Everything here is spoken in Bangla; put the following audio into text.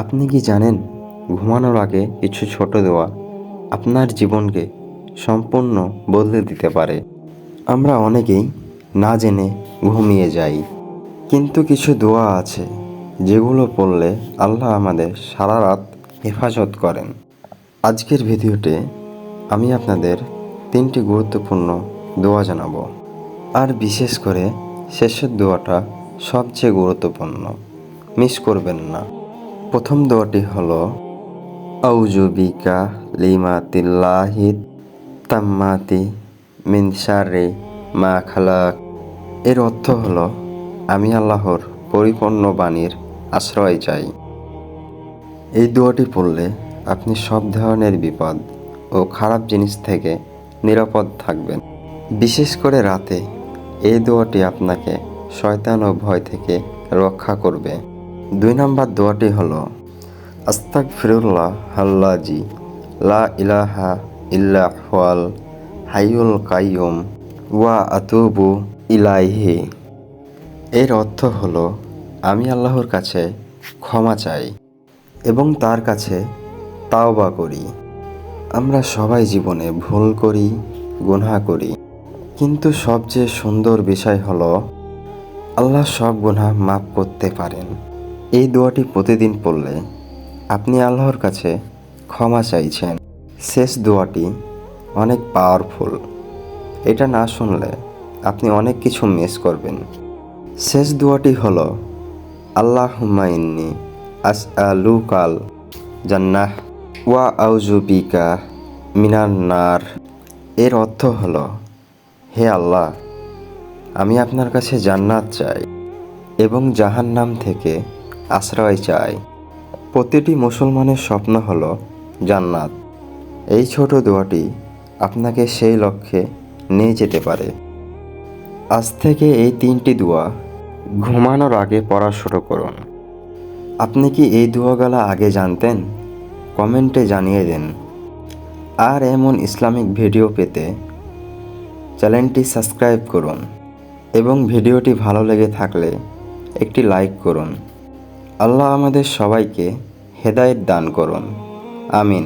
আপনি কি জানেন, ঘুমানোর আগে কিছু ছোট দোয়া আপনার জীবনকে সম্পূর্ণ বদলে দিতে পারে। আমরা অনেকেই না জেনে ঘুমিয়ে যাই, কিন্তু কিছু দোয়া আছে যেগুলো পড়লে আল্লাহ আমাদের সারা রাত হেফাজত করেন। আজকের ভিডিওতে আমি আপনাদের 3টি গুরুত্বপূর্ণ দোয়া জানাবো, আর বিশেষ করে শেষের দোয়াটা সবচেয়ে গুরুত্বপূর্ণ, মিস করবেন না। প্রথম দোয়াটি হলো আউযু বিকা লিমাতিল্লাহিত তাম্মাতি মিন শাররি মা খালাক। এর অর্থ হলো, আমি আল্লাহর পরিপূর্ণ বাণীর আশ্রয় চাই। এই দোয়াটি পড়লে আপনি সব ধরনের বিপদ ও খারাপ জিনিস থেকে নিরাপদ থাকবেন। বিশেষ করে রাতে এই দোয়াটি আপনাকে শয়তান ও ভয় থেকে রক্ষা করবে। 2 নম্বর দোয়াটি হলো আস্তাগফিরুল্লাহ আল্লাযী লা ইলাহা ইল্লা হুয়াল হাইয়ুল কাইয়ুম ওয়া আতুবু ইলাইহি। এর অর্থ হলো, আমি আল্লাহর কাছে ক্ষমা চাই এবং তার কাছে তাওবা করি। আমরা সবাই জীবনে ভুল করি, গুনাহ করি, কিন্তু সবচেয়ে সুন্দর বিষয় হলো আল্লাহ সব গুনাহ মাফ করতে পারেন। এই দোয়াটি প্রতিদিন পড়লে আপনি আল্লাহর কাছে ক্ষমা চাইছেন। শেষ দোয়াটি অনেক পাওয়ারফুল, এটা না শুনলে আপনি অনেক কিছু মিস করবেন। শেষ দোয়াটি হলো আল্লাহুম্মা ইন্নী আসআলুকাল জান্নাহ ওয়া আউযু বিকা মিনান নার। এর অর্থ হলো, হে আল্লাহ, আমি আপনার কাছে জান্নাত চাই এবং জাহান্নাম থেকে আশ্রয় চাই। প্রতিটি মুসলমানের স্বপ্ন হলো জান্নাত। এই ছোট দোয়াটি আপনাকে সেই লক্ষ্যে নিয়ে যেতে পারে। আজ থেকে এই 3টি দোয়া ঘুমানোর আগে পড়া শুরু করুন। আপনি কি এই দোয়াগুলো আগে জানতেন? কমেন্টে জানিয়ে দিন। আর এমন ইসলামিক ভিডিও পেতে চ্যানেলটি সাবস্ক্রাইব করুন এবং ভিডিওটি ভালো লেগে থাকলে একটি লাইক করুন। আল্লাহ আমাদের সবাইকে হেদায়েত দান করুন। আমিন।